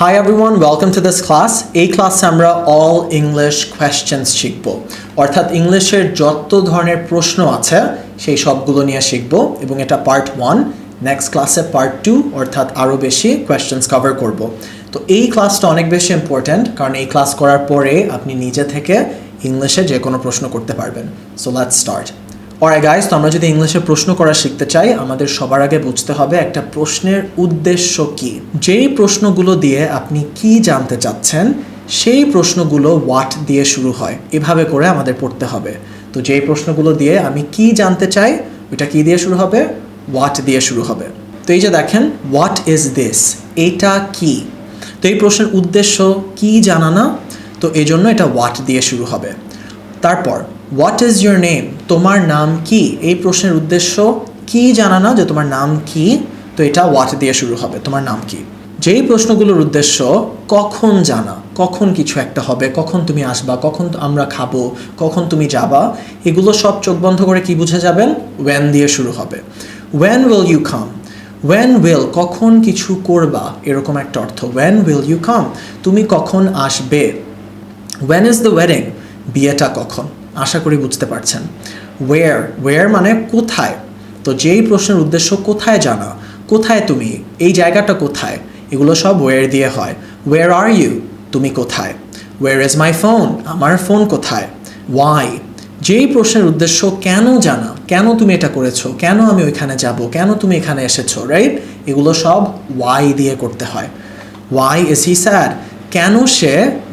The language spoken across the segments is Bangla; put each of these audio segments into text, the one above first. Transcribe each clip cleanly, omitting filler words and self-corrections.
Hi everyone, welcome to this class. এই ক্লাসে আমরা all English questions শিখব। অর্থাৎ ইংলিশের যত ধরনের প্রশ্ন আছে সেই সবগুলো নিয়ে শিখব এবং এটা পার্ট 1। নেক্সট ক্লাসে পার্ট 2 অর্থাৎ আরও বেশি কোয়েশ্চেন্স কভার করব। তো এই ক্লাসটা অনেক বেশি ইম্পর্ট্যান্ট কারণ এই ক্লাস করার পরে আপনি নিজে থেকে ইংলিশে যে কোনো প্রশ্ন করতে পারবেন। So let's start. Alright guys, তো আমরা যদি ইংলিশে প্রশ্ন করা শিখতে চাই আমাদের সবার আগে বুঝতে হবে একটা প্রশ্নের উদ্দেশ্য কি। যেই প্রশ্নগুলো দিয়ে আপনি কি জানতে চাচ্ছেন সেই প্রশ্নগুলো হোয়াট দিয়ে শুরু হয়, এভাবে করে আমাদের পড়তে হবে। তো যেই প্রশ্নগুলো দিয়ে আমি কি জানতে চাই ওইটা কি দিয়ে শুরু হবে, হোয়াট দিয়ে শুরু হবে। তো এই যে দেখেন, হোয়াট ইজ দিস, এটা কি। তো এই প্রশ্নের উদ্দেশ্য কি জানা না, তো এই জন্য এটা হোয়াট দিয়ে শুরু হবে। তারপর হোয়াট ইজ ইয়োর নেম, তোমার নাম কি। এই প্রশ্নের উদ্দেশ্য কি জানা না যে তোমার নাম কি, তো এটা হোয়াট দিয়ে শুরু হবে, তোমার নাম কি। যেই প্রশ্নগুলোর উদ্দেশ্য কখন জানা, কখন কিছু একটা হবে, কখন তুমি আসবা, কখন আমরা খাবো, কখন তুমি যাবা, এগুলো সব চোখ বন্ধ করে কি বুঝে যাবেন, ওয়েন দিয়ে শুরু হবে। When will you come, when will কখন কিছু করবা এরকম একটা অর্থ। ওয়েন উইল ইউ কাম, তুমি কখন আসবে। ওয়েন ইজ দ্য ওয়েডিং, বিয়েটা কখন। আশা করি বুঝতে পারছেন। ওয়ের, ওয়ের মানে কোথায়। তো যেই প্রশ্নের উদ্দেশ্য কোথায় জানা, কোথায় তুমি, এই জায়গাটা কোথায়, এগুলো সব ওয়ের দিয়ে হয়। ওয়ের আর ইউ, তুমি কোথায়। ওয়ের ইজ মাই ফোন, আমার ফোন কোথায়। ওয়াই, যেই প্রশ্নের উদ্দেশ্য কেন জানা, কেন তুমি এটা করেছো, কেন আমি ওইখানে যাব, কেন তুমি এখানে এসেছো, রাইট, এগুলো সব ওয়াই দিয়ে করতে হয়। ওয়াই ইজ হি স্যাড, কেন সে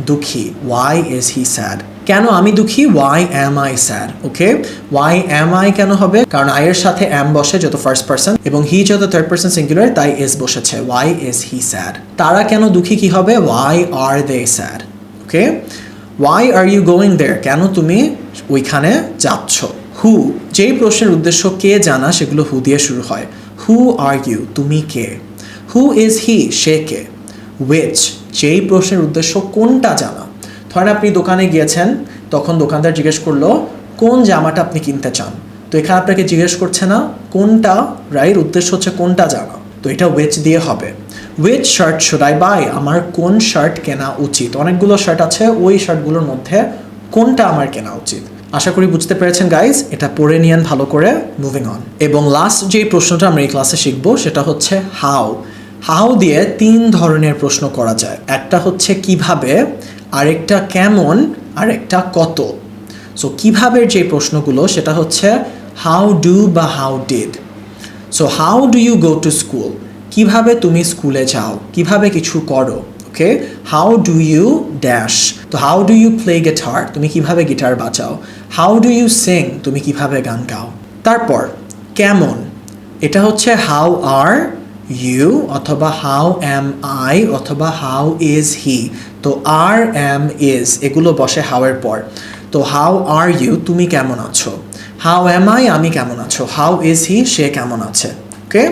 দুঃখী। ওয়াই ইজ হি স্যাড, কেন আমি দুঃখী। Why am I sad. Okay, why am I can হবে, কারণ আই এর সাথে অ্যাম বসে যত ফার্স্ট পার্সন এবং হি যত থার্ড পার্সন সিঙ্গুলার, তাই ইজ বসেছে। Why is he sad. তারা কেন দুঃখী কি হবে, why are they sad. Okay, why are you going there, কেন তুমি ওইখানে যাচ্ছ। হু, যেই প্রশ্নের উদ্দেশ্য কে জানা সেগুলো হু দিয়ে শুরু হয়। হু আর ইউ, তুমি কে। হু ইজ হি, সে কে। উইচ, যেই প্রশ্নের উদ্দেশ্য কোনটা জানা। ধরেন আপনি দোকানে গিয়েছেন, তখন দোকানদার জিজ্ঞেস করলো কোন জামাটা আপনি কিনতে চান। তো এখানে আপনাকে জিজ্ঞেস করছে না কোনটা, রাইট, উদ্দেশ্য হচ্ছে কোনটা জানা, তো এটা উইচ দিয়ে হবে। Which shirt should I buy, আমার কোন শার্ট কেনা উচিত। অনেকগুলো শার্ট আছে, ওই শার্টগুলোর মধ্যে কোনটা আমার কেনা উচিত। আশা করি বুঝতে পেরেছেন গাইজ, এটা পড়ে নিয়েন ভালো করে। Moving on. এবং লাস্ট যেই প্রশ্নটা আমরা এই ক্লাসে শিখবো সেটা হচ্ছে হাউ। হাউ দিয়ে 3 ধরনের প্রশ্ন করা যায়। একটা হচ্ছে কিভাবে, আরেকটা কেমন, আরেকটা কত। সো কিভাবের যে প্রশ্নগুলো সেটা হচ্ছে হাউ ডু বা how did. So how do you go to school, কিভাবে তুমি স্কুলে যাও, কিভাবে কিছু করো। Okay, how do you dash, তো how do you play guitar, তুমি কিভাবে গিটার বাজাও। হাউ ডু ইউ সিং, তুমি কিভাবে গান গাও। তারপর কেমন, এটা হচ্ছে হাউ আর ইউ অথবা হাউ অ্যাম আই অথবা হাউ ইজ হি। তো আর অ্যাম ইজ এগুলো বসে হাউ এর পর। তো হাউ আর ইউ, তুমি কেমন আছো। হাউ অ্যাম আই, আমি কেমন আছো। হাউ ইজ হি, সে কেমন আছে। ওকে,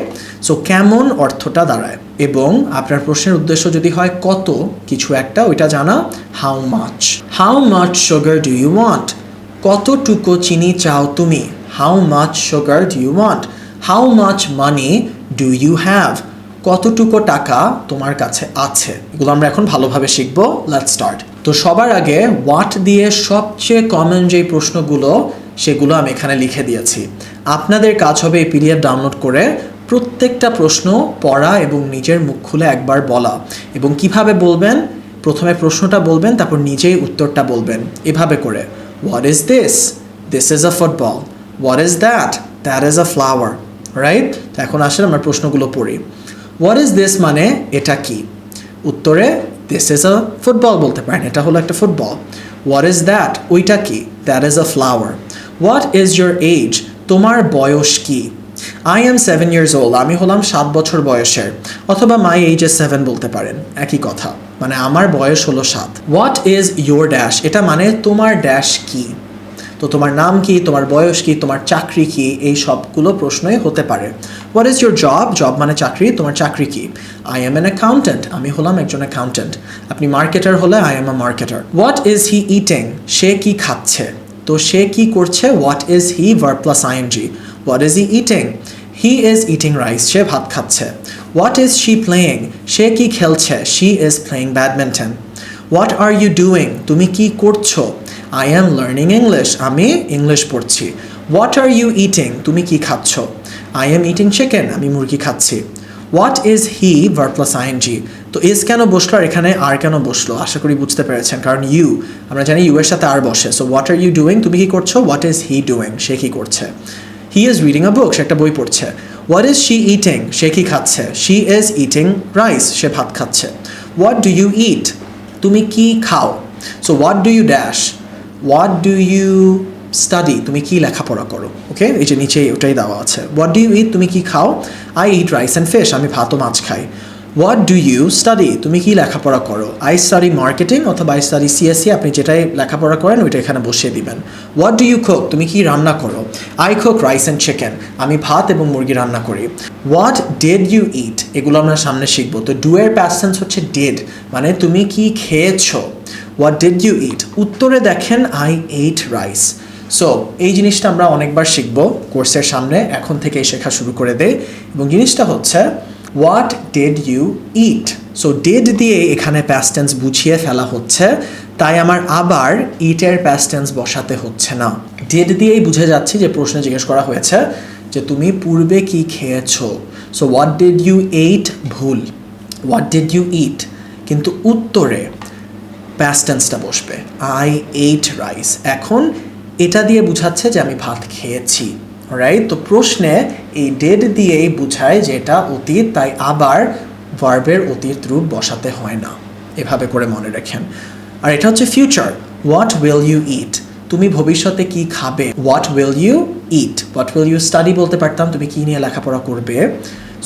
সো কেমন অর্থটা দাঁড়ায়। এবং আপনার প্রশ্নের উদ্দেশ্য যদি হয় কত কিছু একটা, ওইটা জানা। How much, how much sugar do you want, কতটুকু চিনি চাও তুমি। How much sugar do you want. How much money do you have, কতটুকু টাকা তোমার কাছে আছে। এগুলো আমরা এখন ভালোভাবে শিখবো। Let's start. তো সবার আগে হোয়াট দিয়ে সবচেয়ে কমন যেই প্রশ্নগুলো সেগুলো আমি এখানে লিখে দিয়েছি। আপনাদের কাজ হবে এই পিডিএফ ডাউনলোড করে প্রত্যেকটা প্রশ্ন পড়া এবং নিজের মুখ খুলে একবার বলা। এবং কিভাবে বলবেন, প্রথমে প্রশ্নটা বলবেন, তারপর নিজেই উত্তরটা বলবেন এভাবে করে। What is this, this is a football. What is that, that is a flower. Right, তো এখন আসলে আমরা প্রশ্নগুলো পড়ি। হোয়াট ইজ দিস মানে এটা কি। উত্তরে দিস ইজ আ ফুটবল বলতে পারেন, এটা হলো একটা ফুটবল। হোয়াট ইজ দ্যাট, ওইটা কি। That is a flower. What is your age, তোমার বয়স কি। আই এম 7 years old, আমি হলাম 7 বছর বয়সের। অথবা মাই এজ ইজ 7 বলতে পারেন, একই কথা, মানে আমার বয়স হলো 7। হোয়াট ইজ ইয়োর ড্যাশ, এটা মানে তোমার ড্যাশ কি। তো তোমার নাম কি, তোমার বয়স কি, তোমার চাকরি কি, এই সবগুলো প্রশ্নই হতে পারে। What is your job, job মানে চাকরি, তোমার চাকরি কি। আই এম অ্যান অ্যাকাউন্টেন্ট, আমি হলাম একজন অ্যাকাউন্টেন্ট। আপনি মার্কেটার হলে I am a marketer. What is he eating, সে কি খাচ্ছে। তো সে কি করছে, what is he verb plus ING. What is he eating, he is eating rice, সে ভাত খাচ্ছে। হোয়াট ইজ শি প্লেয়িং, সে কি খেলছে, she is playing badminton. What are you doing, তুমি কি করছো, আই অ্যাম লার্নিং ইংলিশ, আমি ইংলিশ পড়ছি। হোয়াট আর ইউ ইটিং, তুমি কি খাচ্ছ, আই অ্যাম ইটিং চিকেন, আমি মুরগি খাচ্ছি। What is he verb plus ING, তো ইজ কেন বসলো আর এখানে আর কেন বসলো, আশা করি বুঝতে পেরেছেন, কারণ ইউ আমরা জানি ইউ এর সাথে আর বসে। So what are you doing, তুমি কি করছো, হোয়াট ইজ হি ডুইং, সে কি করছে। হি ইজ রিডিং আ বুক, সে একটা বই পড়ছে। হোয়াট ইজ শি ইটিং, সে কি খাচ্ছে, শি ইজ ইটিং রাইস, সে ভাত খাচ্ছে। হোয়াট ডু ইউ ইট, তুমি কি খাও। So what do you dash, what do you study, তুমি কি লেখাপড়া করো। ওকে, এই যে নিচে ওটাই দেওয়া আছে। হোয়াট ডু ইউ ইট, তুমি কি খাও, I eat rice and fish, আমি ভাত ও মাছ খাই। হোয়াট ডু ইউ স্টাডি, তুমি কি লেখাপড়া করো, আই স্টাডি মার্কেটিং অথবা আই স্টাডি সিএসসি, আপনি যেটাই লেখাপড়া করেন ওইটা এখানে বসিয়ে দিবেন। হোয়াট ডু ইউ কুক, তুমি কি রান্না করো, I cook rice and chicken, আমি ভাত এবং মুরগি রান্না করি। হোয়াট ডিড ইউ ইট, এগুলো আমরা সামনে শিখবো। তো ডু এর পাস্ট টেন্স হচ্ছে ডিড, মানে তুমি কি খেয়েছো। হোয়াট ডিড ইউ ইট, উত্তরে দেখেন আই এইট রাইস। সো এই জিনিসটা আমরা অনেকবার শিখবো কোর্সের সামনে, এখন থেকেই শেখা শুরু করে দেই। এবং জিনিসটা হচ্ছে what did you eat. So did দিয়ে এখানে প্যাস্ট টেন্স বুঝিয়ে ফেলা হচ্ছে, তাই আমার আবার ইটের প্যাস্ট টেন্স বসাতে হচ্ছে না। ডিড দিয়েই বুঝে যাচ্ছি যে প্রশ্নে জিজ্ঞেস করা হয়েছে যে তুমি পূর্বে কি খেয়েছো। So what did you ate ভুল, হোয়াট ডিড ইউ ইট, কিন্তু উত্তরে প্যাস্ট টেন্সটা বসবে আই এইট রাইস। এখন এটা দিয়ে বুঝাচ্ছে যে আমি ভাত খেয়েছি, রাইট। তো প্রশ্নে এই ডেড দিয়েই বুঝায় যে এটা অতীত, তাই আবার ভার্বের অতীত রূপ বসাতে হয় না, এভাবে করে মনে রাখেন। আর এটা হচ্ছে future, what will you eat, তুমি ভবিষ্যতে কি খাবে। What will you eat, what will you study বলতে পারতাম, তুমি কি নিয়ে লেখাপড়া করবে।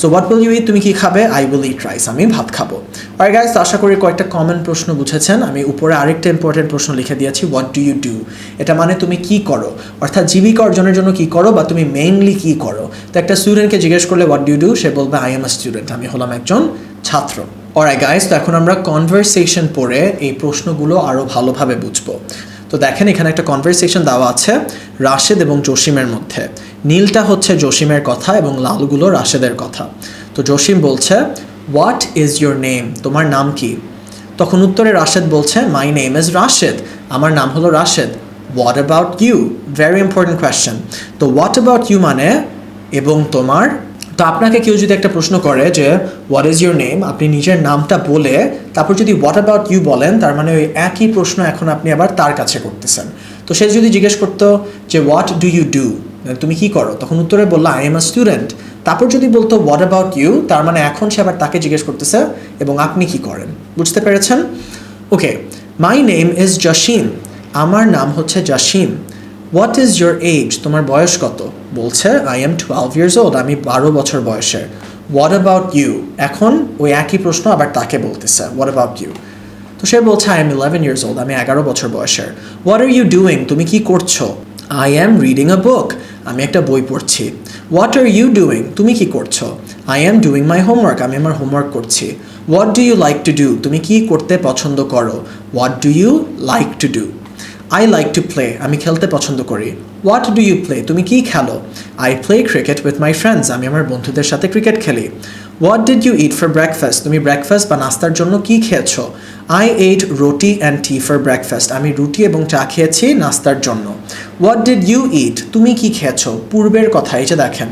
So what will you eat, তুমি কি খাবে, আই উইল ইট রাইস, আমি ভাত খাবো। আর গাইস, তো আশা করি কয়েকটা কমন প্রশ্ন বুঝেছেন। আমি উপরে আরেকটা ইম্পর্টেন্ট প্রশ্ন লিখে দিয়েছি, হোয়াট ডু ইউ ডু, এটা মানে তুমি কি করো, অর্থাৎ জীবিকা অর্জনের জন্য কি করো বা তুমি মেইনলি কি করো। তো একটা স্টুডেন্টকে জিজ্ঞেস করলে হোয়াট ডু ইউ ডু, সে বলবে আই এম আ স্টুডেন্ট, আমি হলাম একজন ছাত্র। অলরাইট গাইস, তো এখন আমরা কনভারসেশন পড়ে এই প্রশ্নগুলো আরও ভালোভাবে বুঝবো। তো দেখেন এখানে একটা কনভারসেশন দেওয়া আছে রাশেদ এবং জসিমের মধ্যে। নীলটা হচ্ছে জসিমের কথা এবং লালগুলো রাশেদের কথা। তো জসিম বলছে হোয়াট ইজ ইয়োর নেম, তোমার নাম কি। তখন উত্তরে রাশেদ বলছে মাই নেম ইজ রাশেদ, আমার নাম হলো Rashed. What about you, very important question. তো হোয়াট অ্যাবাউট ইউ মানে এবং তোমার। তো আপনাকে কেউ যদি একটা প্রশ্ন করে যে হোয়াট ইজ ইউর নেম, আপনি নিজের নামটা বলে তারপর যদি হোয়াট অ্যাবাউট ইউ বলেন, তার মানে ওই একই প্রশ্ন এখন আপনি আবার তার কাছে করতেছেন। তো সে যদি জিজ্ঞেস করতো যে হোয়াট ডু ইউ ডু, তুমি কি করো, তখন উত্তরে বললো আই এম আ স্টুডেন্ট। তারপর যদি বলতো হোয়াট অ্যাবাউট ইউ, তার মানে এখন সে আবার তাকে জিজ্ঞেস করতেছে এবং আপনি কি করেন। বুঝতে পেরেছেন? Okay, my name is Jasim, আমার নাম হচ্ছে Jasim. What is your age, তোমার বয়স কত, বলছে আই এম 12 years old, আমি 12 বছর বয়সের। হোয়াট অ্যাবাউট ইউ, এখন ওই একই প্রশ্ন আবার তাকে বলতেছে হোয়াট অ্যাবাউট ইউ। তো সে বলছে আই এম 11 years old, আমি 11 বছর বয়সের। হোয়াট আর ইউ ডুইং, তুমি কি করছো, আই অ্যাম রিডিং আ বুক, আমি একটা বই পড়ছি। হোয়াট আর ইউ ডুইং, তুমি কি করছো, I am doing my homework, আমি আমার হোমওয়ার্ক করছি। What do you like to do, তুমি কি করতে পছন্দ করো, what do you like to do. I like to play, আমি খেলতে পছন্দ করি। হোয়াট ডু ইউ প্লে, তুমি কি খেলো, I play cricket with my friends, আমি আমার বন্ধুদের সাথে ক্রিকেট খেলি। What did you eat for breakfast, তুমি ব্রেকফাস্ট বা নাস্তার জন্য কি খেয়েছো, I ate roti and tea for breakfast, আমি রুটি এবং চা খেয়েছি নাস্তার জন্য। হোয়াট ডিড ইউ ইট, তুমি কি খেয়েছো, পূর্বের কথা, এই যে দেখেন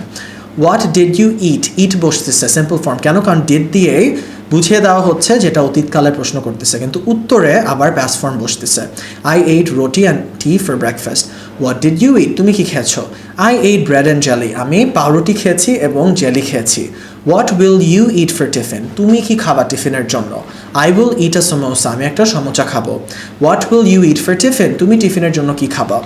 what did you eat, eat বসতেছে সিম্পল ফর্ম, কেন, কারণ ডিড দিয়েই বুঝিয়ে দেওয়া হচ্ছে যেটা অতীতকালে প্রশ্ন করতেছে, কিন্তু উত্তরে আবার পাস্ট ফর্ম বসতেছে। I ate roti and tea for breakfast. What did you eat, তুমি কি খেয়েছো, I ate bread and jelly, আমি পাউরুটি খেয়েছি এবং জেলি খেয়েছি। What will you eat for tiffin, তুমি কি খাবা টিফিনের জন্য, I will eat a samosa, আমি একটা সমোসা খাবো। What will you eat for tiffin, তুমি টিফিনের জন্য কি খাবা,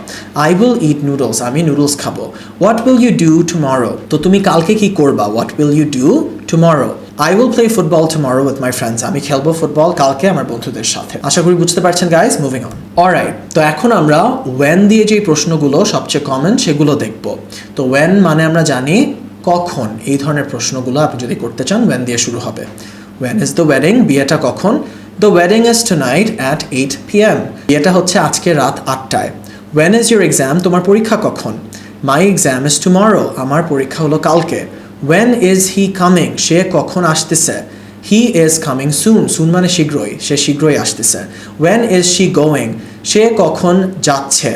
আই উইল ইট নুডলস, আমি নুডলস খাবো। What will you do tomorrow, তো তুমি কালকে কি করবা, what will you do tomorrow. I will play football tomorrow with my friends, আমি খেলবো ফুটবল কালকে আমার বন্ধুদের সাথে। আশা করি বুঝতে পারছেন গাইস, মুভিং অন। অলরাইট, তো এখন আমরা when দিয়ে যে প্রশ্নগুলো সবচেয়ে কমন সেগুলো দেখব। তো when মানে আমরা জানি কখন, এই ধরনের প্রশ্নগুলো আপনি যদি করতে চান when দিয়ে শুরু হবে। When is the wedding, বিয়েটা কখন। The wedding is tonight at 8 p.m, বিয়েটা হচ্ছে আজকে রাত 8টায়। When is your exam, তোমার পরীক্ষা কখন। My exam is tomorrow, আমার পরীক্ষা হলো কালকে। When is he coming? সে কখন আসতেছে? He is coming soon. Soon মানে শীঘ্রই, সে শীঘ্রই আসতেছে। When is she going? সে কখন যাচ্ছে?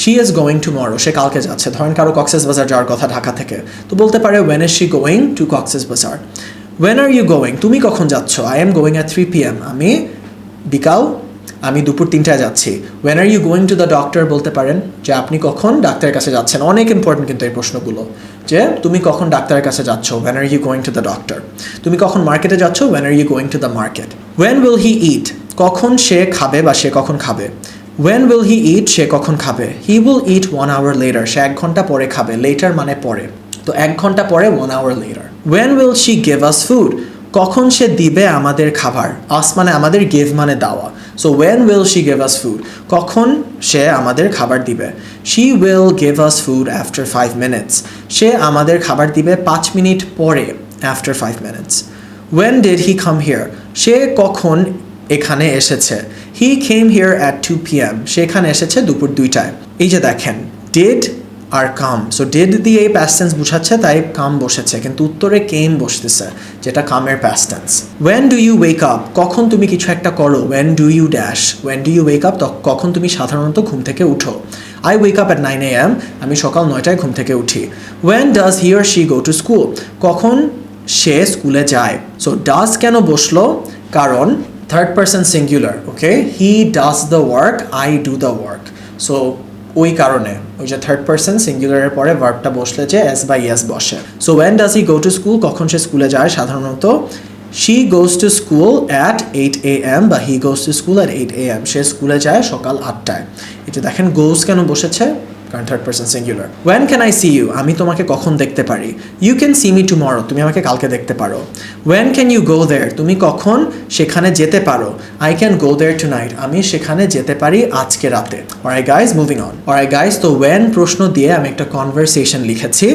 She is going tomorrow. সে কালকে যাচ্ছে। ধরেন কারো কক্সেস বাজার যাওয়ার কথা ঢাকা থেকে, তো বলতে পারে when is she going to Cox's বাজার? When are you going? তুমি কখন যাচ্ছ? I am going at 3 p.m. আমি দুপুর 3টায় যাচ্ছি। When are you going to the doctor? বলতে পারেন যে আপনি কখন ডাক্তারের কাছে যাচ্ছেন। অনেক ইম্পর্টেন্ট কিন্তু এই প্রশ্নগুলো, যে তুমি কখন ডাক্তারের কাছে যাচ্ছ? When are you going to the doctor? তুমি কখন মার্কেটে যাচ্ছ? When are you going to the market? When will he eat? কখন সে খাবে বা সে কখন খাবে? When will he eat? সে কখন খাবে? He will eat 1 hour later. সে 1 ঘন্টা পরে খাবে। Later মানে পরে, তো 1 ঘন্টা পরে 1 hour later. When will she give us food? কখন সে দিবে আমাদের খাবার? Us মানে আমাদের, give মানে দেওয়া। So when will she give us food? কখন সে আমাদের খাবার দিবে? She will give us food after 5 minutes. সে আমাদের খাবার দিবে 5 মিনিট পরে, after 5 minutes. When did he come here? সে কখন এখানে এসেছে? He came here at 2 p.m. সে এখানে এসেছে দুপুর 2টায়। এই যে দেখেন, did আর কাম, সো ডিড দিয়ে এই পাস্ট টেন্স বুঝাচ্ছে, তাই কাম বসেছে, কিন্তু উত্তরে কেম বসতেছে, যেটা কামের past tense. When do you wake up? কখন তুমি কিছু একটা করো। When do you dash? When do you wake up? কখন তুমি সাধারণত ঘুম থেকে উঠো। I wake up at 9 a.m. আমি সকাল 9টায় ঘুম থেকে উঠি। When does he or she go to school? কখন সে স্কুলে যায়। সো ডাজ কেন বসলো? কারণ third person singular, okay, he does the work, I do the work. So ওই কারণে ওই যে থার্ড পারসন সিঙ্গুলারের পরে ভার্বটা বসলে যে এস বা ইয়েস বসে। So when does he go to school? কখন সে স্কুলে যায় সাধারণত। She goes to school at 8 a.m. বা he goes to school at 8 a.m. সে স্কুলে যায় সকাল 8টায়। এটা দেখেন গোজ কেন বসেছে, কারণ third person singular. When can I see you? আমি তোমাকে কখন দেখতে পারি। You can see me tomorrow? তুমি আমাকে কালকে দেখতে পারো। When can you go there? তুমি কখন সেখানে যেতে পারো। I can go there tonight? আমি সেখানে যেতে পারি আজকে রাতে। Alright guys, moving on. Alright guys, তো ওয়েন প্রশ্ন দিয়ে আমি একটা কনভারসেশন লিখেছি।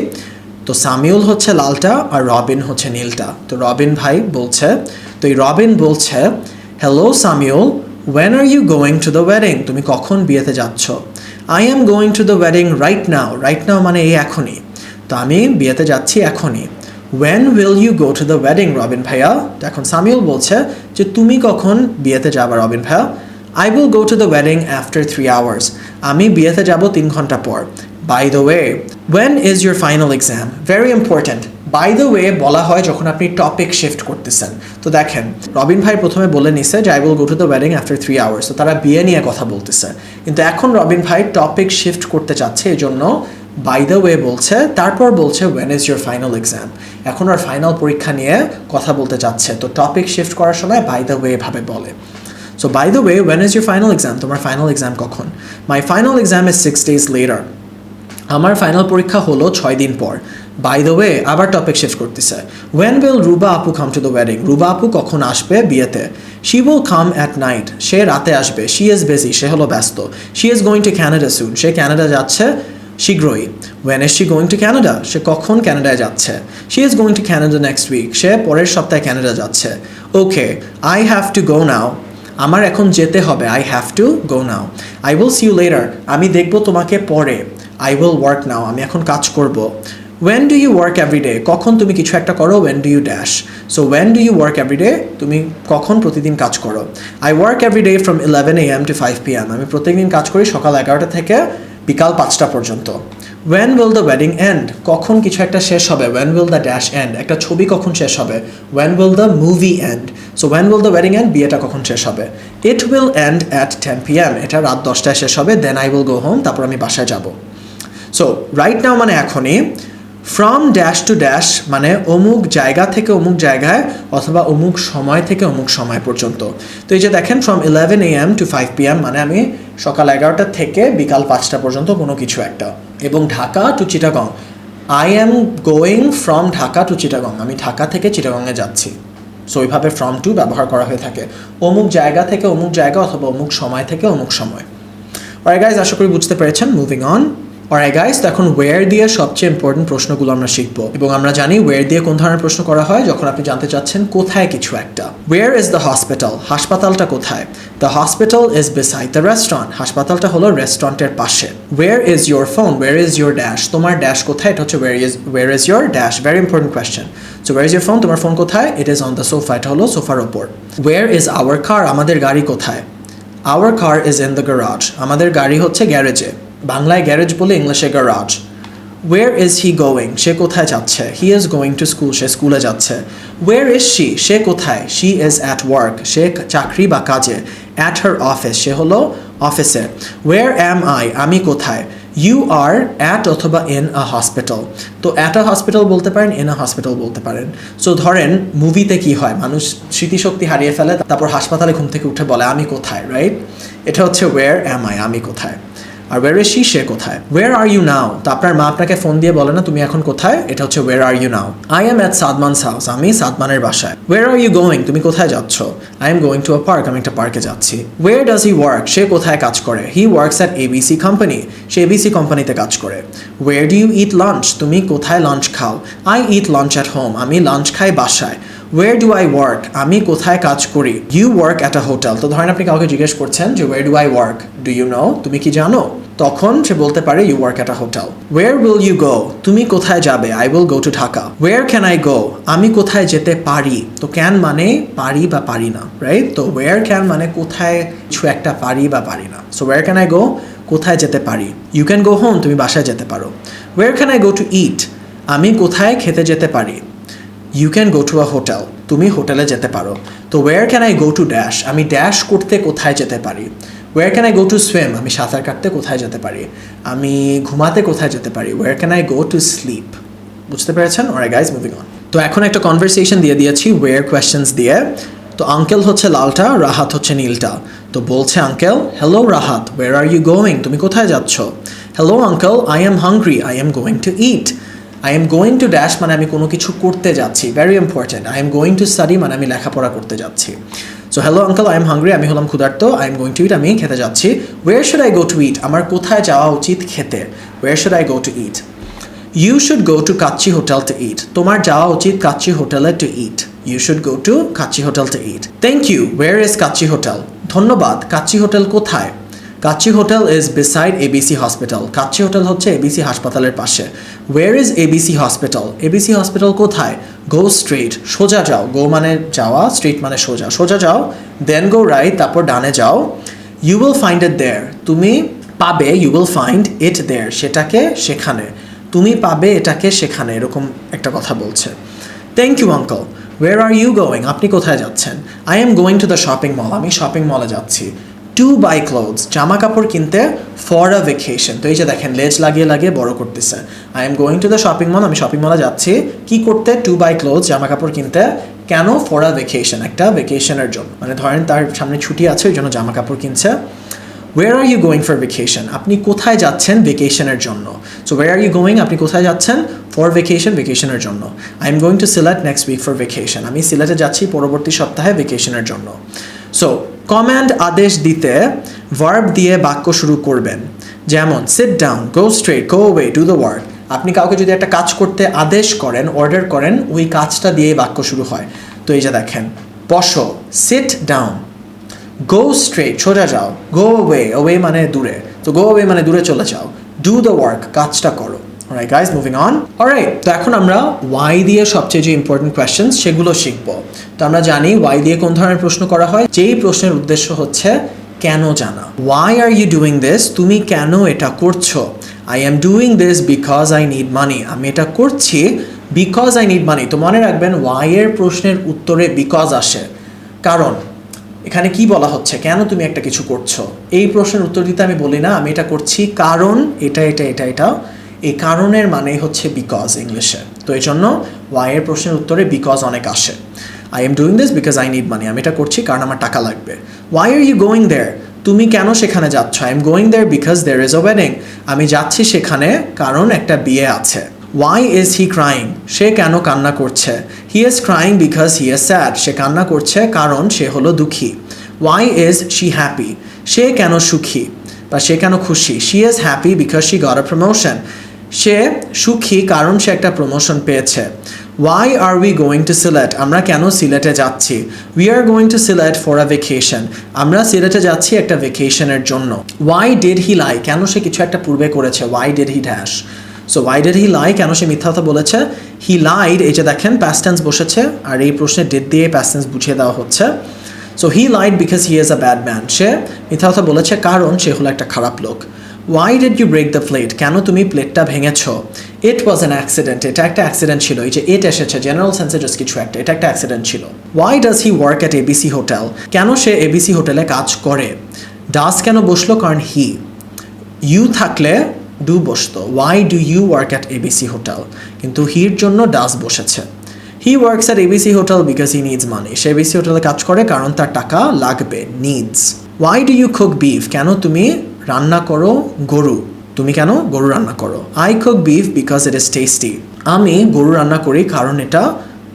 তো সামিউল হচ্ছে লালটা আর রবিন হচ্ছে নীলটা। তো রবিন ভাই বলছে, তো এই রবিন বলছে, hello Samiul, when are you going to the wedding? তুমি কখন বিয়েতে যাচ্ছ। I am going to the wedding right now. Right now মানে এই এখনই, তো আমি বিয়েতে যাচ্ছি এখনই। When will you go to the wedding, Robin ভাইয়া? এখন সামিউল বলছে যে তুমি কখন বিয়েতে যাবা রবিন ভাইয়া। I will go to the wedding after 3 hours. আমি বিয়েতে যাব 3 ঘন্টা পর। By the way, when is your final exam? Very important. By the way বলা হয় যখন আপনি টপিক শিফট করতেছেন। তো দেখেন, রবিন ভাই প্রথমে বলে নিছে যে I will go to the wedding after 3 hours, তো তারা বিয়ে নিয়ে কথা বলতেছে, কিন্তু এখন রবিন ভাই টপিক শিফট করতে চাচ্ছে, এই জন্য বাই দ্য ওয়ে বলছে, তারপর বলছে when is your final exam. এখন আর ফাইনাল পরীক্ষা নিয়ে কথা বলতে চাচ্ছে, তো টপিক শিফট করার সময় বাই দ্য ওয়ে ভাবে বলে। So by the way, when is your final exam? তোমার ফাইনাল এক্সাম কখন? My final exam is 6 days later. আমার ফাইনাল পরীক্ষা হলো 6 দিন পর। বাই দ্য ওয়ে আবার টপিক শিফট করতেছে। ওয়েন উইল রুবা আপু come to the wedding? Ruba আপু কখন আসবে বিয়েতে? She will come at night. সে রাতে আসবে। শি ইজ বিজি, সে হলো ব্যস্ত। She is going to Canada সুন। সে ক্যানাডা যাচ্ছে শীঘ্রই। When is she going to Canada? সে কখন ক্যানাডায় যাচ্ছে। She is going to Canada next week. সে পরের সপ্তাহে ক্যানাডা যাচ্ছে। Okay, I have to go now. আমার এখন যেতে হবে। I have to go now. I will see you later. আমি দেখবো তোমাকে পরে। I will work now. আমি এখন কাজ করব। When do you work every day? কখন তুমি কিছু একটা করো। When do you dash? So when do you work everyday? তুমি কখন প্রতিদিন কাজ করো। I work everyday from 11 a.m. to 5 p.m. আমি প্রত্যেকদিন কাজ করি সকাল 11টা থেকে বিকাল 5টা পর্যন্ত। When will the wedding end? কখন কিছু একটা শেষ হবে। When will the dash end? একটা ছবি কখন শেষ হবে। When will the movie end? So when will the wedding end? বিয়েটা কখন শেষ হবে। It will end at 10 p.m. এটা রাত 10টায় শেষ হবে। Then I will go home. তারপর আমি বাসায় যাব। সো রাইট নাও মানে এখনই। ফ্রম ড্যাশ টু ড্যাশ মানে অমুক জায়গা থেকে অমুক জায়গায়, অথবা অমুক সময় থেকে অমুক সময় পর্যন্ত। তো এই যে দেখেন, ফ্রম 11 a.m. to 5 p.m. মানে আমি সকাল 11টা থেকে বিকাল 5টা পর্যন্ত কোনো কিছু একটা। এবং Dhaka to Chittagong, I am going from Dhaka to Chittagong. আমি ঢাকা থেকে চিটাগংয়ে যাচ্ছি। সো ওইভাবে ফ্রম টু ব্যবহার করা হয়ে থাকে, অমুক জায়গা থেকে অমুক জায়গা, অথবা অমুক সময় থেকে অমুক সময়। অলরাইট গাইস, আশা করি বুঝতে পেরেছেন। Moving on. অলরাইট গাইস, তো এখন ওয়্যার দিয়ে সবচেয়ে ইম্পর্টেন্ট প্রশ্নগুলো আমরা শিখব এবং আমরা জানি ওয়্যার দিয়ে কোন ধরনের প্রশ্ন করা হয় যখন আপনি জানতে চাচ্ছেন কোথায় কিছু একটা। ওয়্যার ইজ দ্য হসপিটাল, হাসপাতালটা কোথায়? The hospital is beside the restaurant, হাসপাতালটা হলো রেস্টুরেন্টের পাশে। Where is your phone, where is your dash, তোমার ড্যাশ কোথায়? এটা হচ্ছে where is your dash, very important question. So where is your phone, তোমার ফোন কোথায়? It is on the sofa, এটা হলো সোফার ওপর। ওয়্যার ইজ আওয়ার কার, আমাদের গাড়ি কোথায়? Our car is in the garage, আমাদের গাড়ি হচ্ছে গ্যারেজে। বাংলায় গ্যারেজ বলে, ইংলিশে garage. Where is he going, সে কোথায় যাচ্ছে? He is going to school, সে স্কুলে যাচ্ছে। ওয়ের ইজ শি, সে কোথায়? শি ইজ অ্যাট ওয়ার্ক, সে চাকরি বা কাজে। অ্যাট হার অফিস, সে হলো অফিসে। ওয়ের অ্যাম আই, আমি কোথায়? ইউ আর অ্যাট অথবা ইন আ হসপিটাল। তো অ্যাট আ হসপিটাল বলতে পারেন, ইন আ হসপিটাল বলতে পারেন। সো ধরেন মুভিতে কি হয়, মানুষ স্মৃতিশক্তি হারিয়ে ফেলে, তারপর হাসপাতালে ঘুম থেকে উঠে বলে আমি কোথায়, রাইট? এটা হচ্ছে ওয়ের অ্যাম আই, আমি কোথায়। আর ওয়ের ইজ শি, সে কোথায়। ওয়ের আর ইউ নাও, তো আপনার মা আপনাকে ফোন দিয়ে বলে না তুমি এখন কোথায়? এটা হচ্ছে where are you now. I am at Sadman's house, আমি সাদমানের বাসায়। ওয়ের আর ইউ গোয়িং, তুমি কোথায় যাচ্ছ? I am going to a park, আমি একটা পার্কে যাচ্ছি। ওয়ের ডাজ হি ওয়ার্ক, সে কোথায় কাজ করে? হি works at ABC company, say ABC কোম্পানিতে কাজ করে। ওয়ের ডু ইউ ইট লাঞ্চ, তুমি কোথায় লাঞ্চ খাও? I eat lunch at home, আমি লাঞ্চ খাই বাসায়। ওয়ের ডু আই ওয়ার্ক, আমি কোথায় কাজ করি? You work at a hotel. তো ধরেন আপনি কাউকে জিজ্ঞেস করছেন যে where do I work, do you know, তুমি কি জানো? তখন সে বলতে পারে you work at a hotel. Where will you go, তুমি কোথায় যাবে? I will go to Dhaka. Where can I go, আমি কোথায় যেতে পারি? তো ক্যান মানে পারি বা পারি না, রাইট? তো ওয়ের ক্যান মানে কোথায় কিছু একটা পারি বা পারি না। সো ওয়ের ক্যান আই গো, কোথায় যেতে পারি। ইউ ক্যান গো হোম, তুমি বাসায় যেতে পারো। Where can I go to eat, আমি কোথায় খেতে যেতে পারি? You can go to a hotel, তুমি হোটেলে যেতে পারো। তো where can I go to dash, আমি ড্যাশ করতে কোথায় যেতে পারি? Where can I go to swim, আমি সাঁতার কাটতে কোথায় যেতে পারি? আমি ঘুমাতে কোথায় যেতে পারি? Where can I go to sleep. বুঝতে পেরেছেন? Alright guys, moving on. তো এখন একটা কনভারসেশন দিয়ে দিয়েছি ওয়ের কোয়েশ্চেন্স দিয়ে। তো আঙ্কেল হচ্ছে লালটা, রাহাত হচ্ছে নীলটা। তো বলছে uncle, hello Rahat, where are you going, তুমি কোথায় যাচ্ছ? Hello uncle, I am hungry, I am going to eat. I am going to dash মানে আমি কোনো কিছু করতে যাচ্ছি, very important. I am going to study মানে আমি লেখাপড়া করতে যাচ্ছি। So hello uncle, I am hungry, আমি হলাম ক্ষুধার্ত। I am going to eat, আমি খেতে যাচ্ছি। Where should I go to ইট, আমার কোথায় যাওয়া উচিত খেতে? Where should I go to eat? You should go to Kacchi hotel to eat, তোমার যাওয়া উচিত কাচ্চি হোটেলে to eat. You should go to Kacchi hotel to eat. Thank you, where is Kacchi hotel, ধন্যবাদ, কাচ্চি হোটেল কোথায়? Kacchi hotel is beside ABC hospital, Kacchi hotel হচ্ছে এবিসি হাসপাতালের পাশে। Where is ABC hospital, ABC hospital কোথায়? গো স্ট্রেট, সোজা যাও। গো মানে যাওয়া, স্ট্রেট মানে সোজা, সোজা যাও। দেন গো রাইট, তারপর ডানে যাও। ইউ উইল ফাইন্ড ইট দেয়ার, তুমি পাবে, ইউ উইল ফাইন্ড ইট দেয়ার, সেটাকে সেখানে। তুমি পাবে এটাকে সেখানে, এরকম একটা কথা বলছে। Thank you uncle, where are you going, আপনি কোথায় যাচ্ছেন? I am going to the shopping mall, আমি শপিং মলে যাচ্ছি। টু বাই ক্লোথস, জামা কাপড় কিনতে। ফর আ ভেকেশন, তো এই যে দেখেন লেজ লাগিয়ে লাগিয়ে বড় করতেছে। I am going to the shopping mall, আমি শপিং মলে যাচ্ছি কি করতে? টু বাই ক্লোথস, জামা কাপড় কিনতে। কেন? ফর আ ভেকেশন, একটা ভেকেশনের জন্য, মানে ধরেন তার সামনে ছুটি আছে ওই জন্য জামা কাপড় কিনছে। Where are you going for vacation, আপনি কোথায় যাচ্ছেন ভেকেশনের জন্য? So where are you going, আপনি কোথায় যাচ্ছেন? ফর ভেকেশন, ভেকেশনের জন্য। I am going to Sylhet next week for vacation, আমি সিলেটে যাচ্ছি পরবর্তী সপ্তাহে ভেকেশনের জন্য। সো কমান্ড আদেশ দিতে ভার্ব দিয়ে বাক্য শুরু করবেন, যেমন sit down, go straight, go away, do the work. আপনি কাউকে যদি একটা কাজ করতে আদেশ করেন, অর্ডার করেন, ওই কাজটা দিয়ে বাক্য শুরু হয়। তো এই যে দেখেন, বসো, সিট ডাউন। গো স্ট্রেট, সোজা যাও। গো অ্যাওয়ে, অ্যাওয়ে মানে দূরে, তো গো অ্যাওয়ে মানে দূরে চলে যাও। ডু দ্য ওয়ার্ক, কাজটা করো। Alright guys, moving on. Alright, তো এখন আমরা ওয়াই দিয়ে সবচেয়ে যে ইম্পর্টেন্ট কোয়েশ্চেন্স সেগুলো শিখব। তো আমরা জানি ওয়াই দিয়ে কোন ধরনের প্রশ্ন করা হয়, যেই প্রশ্নের উদ্দেশ্য হচ্ছে কেন জানা। Why are you doing this, তুমি কেন এটা করছো? I am doing this because I need money, আমি এটা করছি বিকজ আই নিড মানি। তো মনে রাখবেন ওয়াই এর প্রশ্নের উত্তরে বিকজ আসে, কারণ এখানে কি বলা হচ্ছে, কেন তুমি একটা কিছু করছো। এই প্রশ্নের উত্তর দিতে আমি বলি না আমি এটা করছি কারণ এটা এটা এটা এটা, এই কারণের মানেই হচ্ছে বিকজ ইংলিশে। তো এই জন্য ওয়াই এর প্রশ্নের উত্তরে বিকজ অনেক আসে। I am doing this because I need money, আমি এটা করছি কারণ আমার টাকা লাগবে। Why are you going there, তুমি কেন সেখানে যাচ্ছ? I am going there because there is a wedding, আমি যাচ্ছি সেখানে কারণ একটা বিয়ে আছে। ওয়াই ইজ হি ক্রাইং, সে কেন কান্না করছে? He is crying because he is sad, সে কান্না করছে কারণ সে হলো দুঃখী। ওয়াই ইজ শি হ্যাপি, সে কেন সুখী? বা সে কেন খুশি? She is happy because she got a promotion. সে সুখী কারণ সে একটা প্রমোশন পেয়েছে। Why are we going to Sylhet? আমরা কেন সিলেটে যাচ্ছি? We are going to Sylhet for a vacation. আমরা সিলেটে যাচ্ছি একটা ভেকেশনের জন্য। Why did he lie? কেন সে কিছু একটা পূর্বে করেছে? Why did he dash? So why did he lie? কেন সে মিথ্যা কথা বলেছে? হি লাইড, এই যে দেখেন প্যাস্ট টেন্স বসেছে আর এই প্রশ্নে ডিড দিয়ে প্যাস্ট টেন্স বুঝিয়ে দেওয়া হচ্ছে। So he lied because he is a bad man. সে মিথ্যা কথা বলেছে কারণ সে হলো একটা খারাপ লোক। Why did you break the plate? কেন তুমি প্লেটটা ভেঙেছ? ইট ওয়াজ অ্যান অ্যাক্সিডেন্ট। এটা একটা অ্যাক্সিডেন্ট ছিল। এই যে ইট এসেছে জেনারেল সেন্সে জাস্ট কিছু একটা, এটা একটা অ্যাক্সিডেন্ট ছিল। Why does he work at ABC hotel? কেন সে এবিসি হোটেলে কাজ করে? ডাজ কেন বসলো? কারণ হি। ইউ থাকলে ডু বসতো। Why do you work at ABC hotel? কিন্তু হির জন্য ডাজ বসেছে। He works at ABC hotel because he needs money. সে এবিসি হোটেলে কাজ করে কারণ তার টাকা লাগবে, needs. Why do you cook beef? কেন তুমি রান্না করো গরু? তুমি কেন গরু রান্না করো? I cook beef because it is tasty. আমি গরু রান্না করি কারণ এটা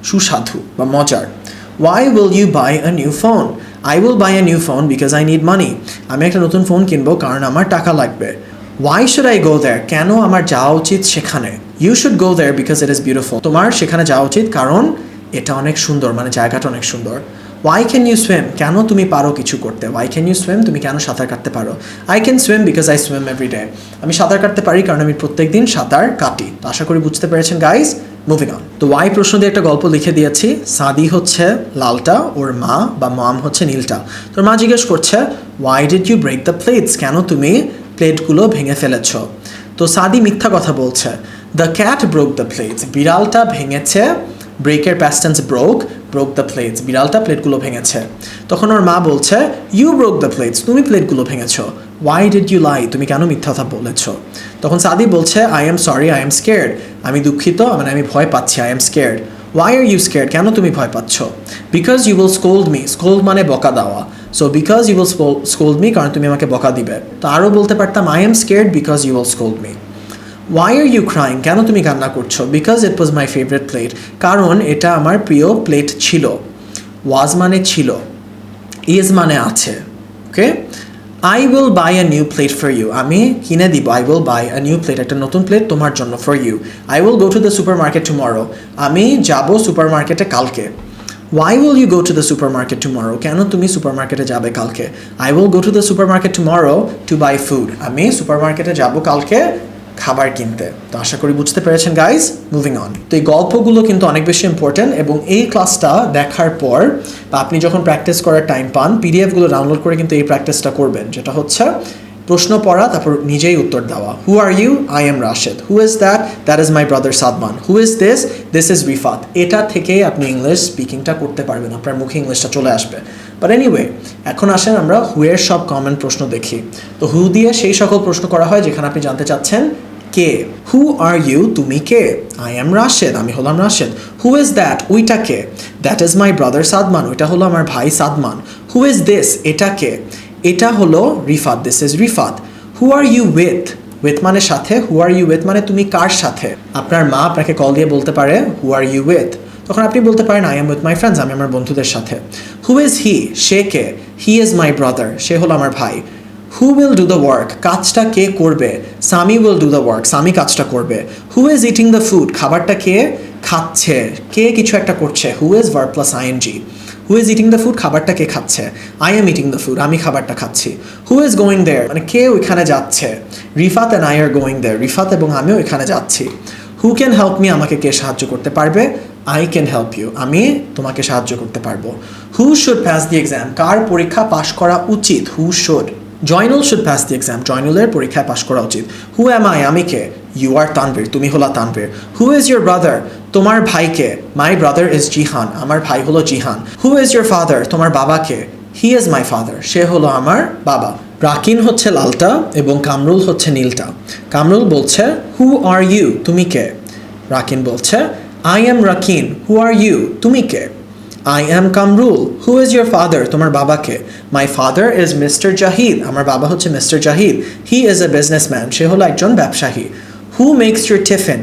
সুস্বাদু বা মজার। Why will you buy a new phone? I will buy a new phone because I need money. আমি একটা নতুন ফোন কিনবো কারণ আমার টাকা লাগবে। Why should I go there? কেন আমার যাওয়া উচিত সেখানে? You should go there because it is beautiful. তোমার সেখানে যাওয়া উচিত কারণ এটা অনেক সুন্দর, মানে জায়গাটা অনেক সুন্দর। Why can you swim? কেন তুমি পারো কিছু করতে? Why can you swim? তুমি কেন সাঁতার কাটতে পারো? I can swim because I swim every day. আমি সাঁতার কাটতে পারি কারণ আমি প্রত্যেক দিন সাঁতার কাটি। তো আশা করি বুঝতে পেরেছেন গাইজ। Moving on. তো ওয়াই প্রশ্ন দিয়ে একটা গল্প লিখে দিয়েছি। সাদি হচ্ছে লালটা, ওর মা বা মম হচ্ছে নীলটা। তোর মা জিজ্ঞেস করছে why did you break the plates? কেন তুমি প্লেটগুলো ভেঙে ফেলেছ? তো সাদি মিথ্যা কথা বলছে। The cat broke the plates. বিড়ালটা ভেঙেছে। ব্রেকের past tense broke, broke the plates. বিড়ালটা প্লেটগুলো ভেঙেছে। তখন ওর মা বলছে ইউ ব্রোক দ্য প্লেটস। তুমি প্লেটগুলো ভেঙেছো। Why did you lie? তুমি কেন মিথ্যা কথা বলেছো? তখন সাদি বলছে I am sorry, I am scared. আমি দুঃখিত, মানে আমি ভয় পাচ্ছি, I am scared. Why are you scared? কেন তুমি ভয় পাচ্ছ? Because you will scold me. Scold মানে বকা দেওয়া। So because you will scold me, কারণ তুমি আমাকে বকা দিবে। তো আরও বলতে পারতাম I am scared because you will scold me. Why are you crying? কেন তুমি কান্না করছো? Because it was my favourite plate. কারণ এটা আমার প্রিয় প্লেট ছিল। ওয়াজ মানে ছিল, ইজ মানে আছে। Okay, I will buy a new plate for you. আমি কিনে দিব। I will buy a new plate, একটা নতুন প্লেট তোমার জন্য, for you. I will go to the supermarket tomorrow. আমি যাব সুপার মার্কেটে কালকে। Why will you go to the supermarket tomorrow? কেন তুমি সুপার মার্কেটে যাবে কালকে? I will go to the supermarket tomorrow to buy food. আমি সুপার মার্কেটে যাব কালকে খাবার কিনতে। তো আশা করি বুঝতে পেরেছেন গাইজ। Moving on. তো এই গল্পগুলো কিন্তু অনেক বেশি ইম্পর্টেন্ট এবং এই ক্লাসটা দেখার পর বা আপনি যখন প্র্যাকটিস করার টাইম পান, পিডিএফগুলো ডাউনলোড করে কিন্তু এই প্র্যাকটিসটা করবেন, যেটা হচ্ছে প্রশ্ন পড়া তারপর নিজেই উত্তর দেওয়া। Who are you? I am Rashed. Who is that? That is my brother Sadman. Who is this? This is Rifat. এটা থেকেই আপনি ইংলিশ স্পিকিংটা করতে পারবেন, আপনার মুখে ইংলিশটা চলে আসবে। বাট এনিওয়ে, এখন আসেন আমরা হু এর সব কমন প্রশ্ন দেখি। তো হু দিয়ে সেই সকল প্রশ্ন করা হয় যেখানে আপনি জানতে চাচ্ছেন কে। হু আর ইউ? তুমি কে? আই এম রাশেদ, আমি হলাম রাশেদ। Who is that? ওইটা কে? That is my brother Sadman, ওইটা হলো আমার ভাই সাদমান। Who is this? এটা কে? এটা হলো Rifat, this is Rifat. Who are you with? With মানে সাথে, হু আর ইউ উইথ মানে তুমি কার সাথে? আপনার মা আপনাকে কল দিয়ে বলতে পারে হু আর ইউ উইথ, তখন আপনি বলতে পারেন I am with my friends, আমি আমার বন্ধুদের সাথে। Who is he? সে কে? হি ইজ মাই ব্রাদার, সে হলো আমার ভাই। Who will do the work? কাজটা কে করবে? Sami will do the work, সামি কাজটা করবে। Who is eating the food? খাবারটা কে খাচ্ছে? কে কিছু একটা করছে। Who is verb plus ING. Who is eating the food? খাবারটা কে খাচ্ছে? I am eating the food, আমি খাবারটা খাচ্ছি। Who is going there? মানে কে ওইখানে যাচ্ছে? Rifat and I are going there, Rifat এবং আমি ওইখানে যাচ্ছি। Who can help me? আমাকে কে সাহায্য করতে পারবে? আই ক্যান হেল্প ইউ, আমি তোমাকে সাহায্য করতে পারবো। Who should pass the exam? কার পরীক্ষা পাশ করা উচিত? Who should. Zainul should pass the exam, জয়নুলের পরীক্ষায় পাশ করা উচিত। Who am I? আমি কে? ইউ আর তানভীর, তুমি হলো Tanvir. Who is your brother? তোমার ভাইকে? মাই ব্রাদার ইজ জিহান, আমার ভাই হলো Jihan. Who is your father? তোমার বাবাকে? হি ইজ মাই ফাদার, সে হলো আমার বাবা। রাকিন হচ্ছে লালটা এবং কামরুল হচ্ছে নীলটা। কামরুল বলছে হু আর ইউ? তুমি কে? রাকিন বলছে I am Rakin. Who are you? তুমি কে? I am Kamrul. Who is your father? তোমার বাবাকে? My father is mister Zahid, আমার বাবা হচ্ছে mister Zahid. He is a businessman, সে হলো একজন ব্যবসায়ী। Who makes your tiffin?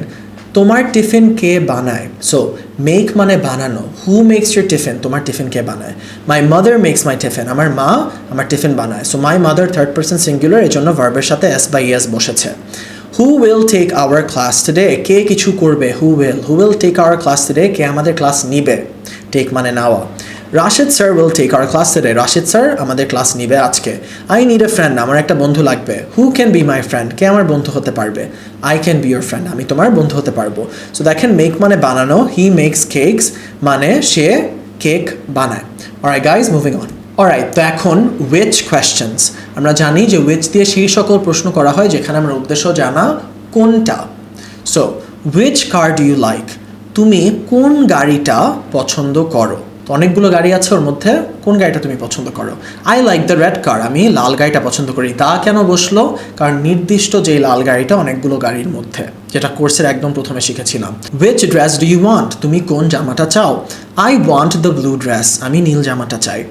তোমার টিফিন কে বানায়? সো মেক মানে বানানো, হু মেক্স ইউর টিফিন, তোমার টিফিন কে বানায়? My mother makes my tiffin, আমার মা আমার টিফিন বানায়। So my mother third person singular, এই জন্য ভার্বের সাথে এস বা ইএস বসেছে। Who will take our class today, কে কিছু করবে, who will take our class today, কে আমাদের ক্লাস নিবে, টেক মানে নেওয়া। Rashid sir will take our class today, Rashid sir আমাদের ক্লাস নিবে আজকে। আই নিড এ ফ্রেন্ড, আমার একটা বন্ধু লাগবে। Who can be my friend, কে আমার বন্ধু হতে পারবে? I can be your friend, আমি তোমার বন্ধু হতে পারবো। সো দেখেন মেক মানে বানানো, হি মেক্স কেকস মানে সে কেক বানায়। Alright guys, moving on. Alright, তো এখন উইচ কোয়েশ্চেন্স, আমরা জানি যে উইচ দিয়ে সেই সকল প্রশ্ন করা হয় যেখানে আমরা উদ্দেশ্য জানা কোনটা। So which car do you like, তুমি কোন গাড়িটা পছন্দ করো? তো অনেকগুলো গাড়ি আছে, ওর মধ্যে কোন গাড়িটা তুমি পছন্দ করো? আই লাইক দ্য রেড কার, আমি লাল গাড়িটা পছন্দ করি। তা কেন বসলো? কারণ নির্দিষ্ট যে লাল গাড়িটা অনেকগুলো গাড়ির মধ্যে, যেটা কোর্সের একদম প্রথমে শিখেছিলাম। Which dress do you want, তুমি কোন জামাটা চাও? I want the blue dress, আমি নীল জামাটা চাই।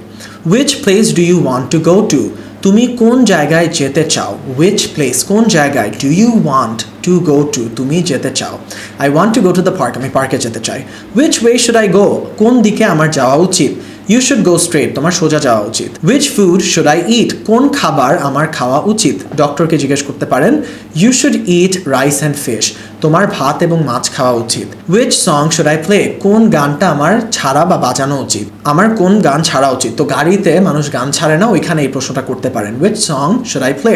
Which place do you want to go to, তুমি কোন জায়গায় যেতে চাও? উইচ প্লেস, কোন জায়গায়, do you want to go to, তুমি যেতে চাও। I want to go to the park, আমি পার্কে যেতে চাই। Which way should I go, কোন দিকে আমার যাওয়া উচিত? ইউ শুড গো স্ট্রেট, তোমার সোজা যাওয়া উচিত। Which food should I eat, কোন খাবার আমার খাওয়া উচিত? ডক্টরকে জিজ্ঞেস করতে পারেন। You should eat rice and fish, তোমার ভাত এবং মাছ খাওয়া উচিত। Which song should I play, কোন গানটা আমার ছাড়া বা বাজানো উচিত? আমার কোন গান ছাড়া উচিত? তো গাড়িতে মানুষ গান ছাড়ে না, ওইখানে এই প্রশ্নটা করতে পারেন। Which song should I play?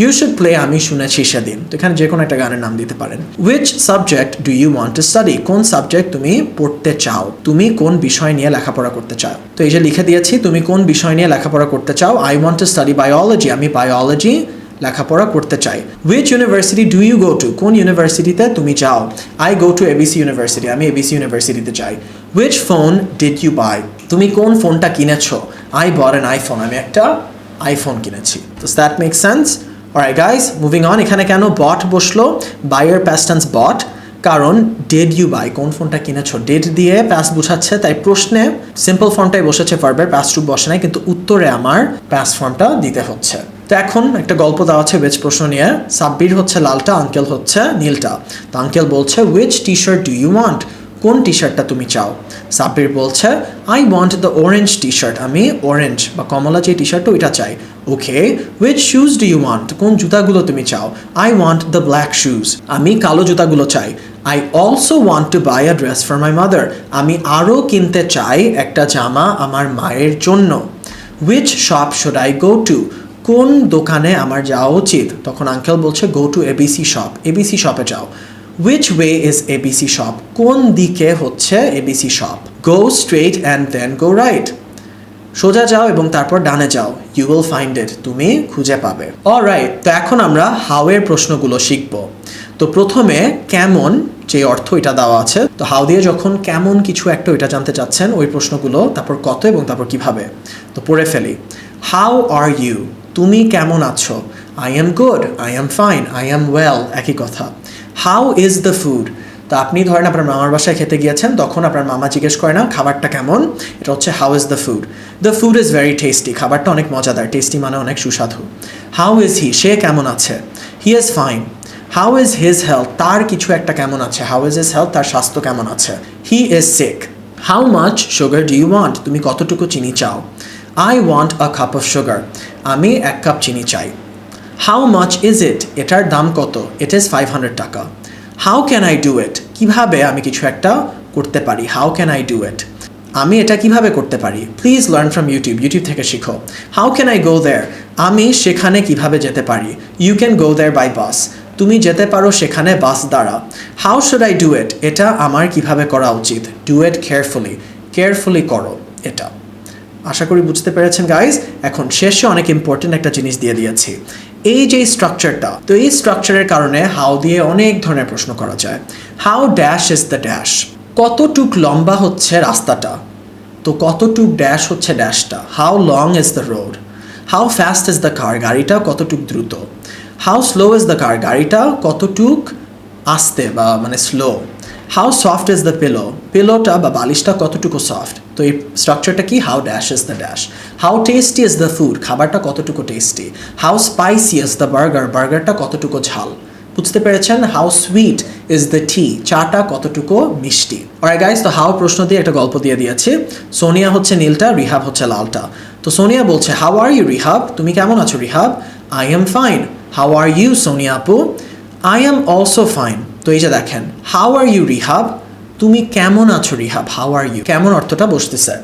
You should play আমি শুনেছি সেদিন, তো এখানে যে কোনো একটা গানের নাম দিতে পারেন। Which subject do you want to study, কোন সাবজেক্ট তুমি পড়তে চাও? তুমি কোন বিষয় নিয়ে লেখাপড়া করতে চাও? তো এই যে লিখে দিয়েছি, তুমি কোন বিষয় নিয়ে লেখাপড়া করতে চাও। I want to study biology, আমি বায়োলজি লেখাপড়া করতে চাই। Which university do you go to, কোন ইউনিভার্সিটিতে তুমি যাও? I go to ABC university, আমি এবিসি ইউনিভার্সিটিতে যাই। Which phone did you buy, তুমি কোন ফোনটা কিনেছো? আই বট অ্যান আইফোন, আমি একটা আইফোন কিনেছি। তো that make sense. Alright guys, moving on. এখানে কেন বট বসলো? বাই-এর পাস্ট টেন্স বট, কারণ ডিড ইউ বাই, কোন ফোনটা কিনেছো, ডিড দিয়ে পাস্ট বোঝাচ্ছে, তাই প্রশ্নে সিম্পল ফর্মটাই বসেছে, ভার্বের পাস্ট রূপ বসে নাই, কিন্তু উত্তরে আমার পাস্ট ফর্মটা দিতে হচ্ছে। তো এখন একটা গল্প দেওয়া আছে উইচ প্রশ্ন নিয়ে। সাব্বির হচ্ছে লালটা, আঙ্কেল হচ্ছে নীলটা। তো আঙ্কেল বলছে which T shirt do you want, কোন টি শার্টটা তুমি চাও? সাব্বির বলছে I want the orange T shirt, আমি অরেঞ্জ বা কমলা যে টি শার্টটা ওইটা চাই। Okay, which shoes do you want, কোন জুতাগুলো তুমি চাও? I want the black shoes, আমি কালো জুতাগুলো চাই। I also want to buy a dress for my mother, আমি আরও কিনতে চাই একটা জামা আমার মায়ের জন্য। Which shop should I go to, কোন দোকানে আমার যাওয়া উচিত? তখন আঙ্কেল বলছে go to ABC shop, ABC শপে যাও। Which way is ABC shop, কোন দিকে হচ্ছে ABC shop? Go straight and then go right, সোজা যাও এবং তারপর ডানে যাও। ইউ উইল ফাইন্ড ইট, তুমি খুঁজে পাবে। অলরাইট, তো এখন আমরা হাউ এর প্রশ্নগুলো শিখব। তো প্রথমে কেমন যে অর্থ এটা দেওয়া আছে, তো হাউ দিয়ে যখন কেমন কিছু একটা ওইটা জানতে চাচ্ছেন, ওই প্রশ্নগুলো, তারপর কত এবং তারপর কিভাবে। তো পড়ে ফেলি। হাউ আর ইউ, তুমি কেমন আছো? I am good, I am fine, I am well, একই কথা। হাউ ইজ দ্য ফুড, তো আপনি ধরেন আপনার মামার বাসায় খেতে গিয়েছেন, তখন আপনার মামা জিজ্ঞেস করে না খাবারটা কেমন, এটা হচ্ছে how is the food. The food is very tasty, খাবারটা অনেক মজাদার, টেস্টি মানে অনেক সুস্বাদু। হাউ ইজ হি, সে কেমন আছে? He is fine. How is his health, তার কিছু একটা কেমন আছে। হাউ ইজ হিজ হেলথ, তার স্বাস্থ্য কেমন আছে। He is sick. How much sugar do you want, তুমি কতটুকু চিনি চাও? I want a cup of sugar, আমি 1 কাপ চিনি চাই। হাউ মাচ ইজ ইট, এটার দাম কত? ইট ইজ 500 টাকা। How can I do it, কীভাবে আমি কিছু একটা করতে পারি। How can I do it, আমি এটা কিভাবে করতে পারি। Please learn from YouTube, YouTube থেকে শিখো। How can I go there, আমি সেখানে কিভাবে যেতে পারি। You can go there by bus, তুমি যেতে পারো সেখানে বাস দ্বারা। How should I do it, এটা আমার কিভাবে করা উচিত। ডু ইট কেয়ারফুলি, কেয়ারফুলি করো এটা। আশা করি বুঝতে পেরেছেন গাইজ। এখন শেষে অনেক ইম্পর্টেন্ট একটা জিনিস দিয়ে দিয়েছি, এই যে স্ট্রাকচারটা। তো এই স্ট্রাকচারের কারণে হাউ দিয়ে অনেক ধরনের প্রশ্ন করা যায়। How dash is the dash, কতটুক লম্বা হচ্ছে রাস্তাটা, তো কতটুক ড্যাশ হচ্ছে ড্যাশটা। How long is the road. How fast is the car, গাড়িটা কতটুক দ্রুত। How slow is the car, গাড়িটা কতটুক আস্তে বা মানে slow. How soft is the pillow, পিলোটা বা বালিশটা কতটুকু সফট। তো এই স্ট্রাকচারটা কি, how dash is the dash. How tasty is the food, খাবারটা কতটুকু tasty. How spicy is the burger, বার্গারটা কতটুকু ঝাল। বুঝতে পেরেছেন? হাউ সুইট ইজ দ্য টি, চাটা কতটুকু মিষ্টি। অলরাইট গাইস, তো হাউ প্রশ্ন দিয়ে একটা গল্প দিয়ে দিয়েছি। সোনিয়া হচ্ছে নীলটা, রিহাব হচ্ছে লালটা। তো সোনিয়া বলছে হাউ আর ইউ রিহাব, তুমি কেমন আছো Rihab? I am fine. How are you Sonia আপু? I am also fine. তো এই যে দেখেন, হাউ আর ইউ রিহাব, তুমি কেমন আছো রিহাব, হাউ আর ইউ, কেমন অর্থটা বসতেছে।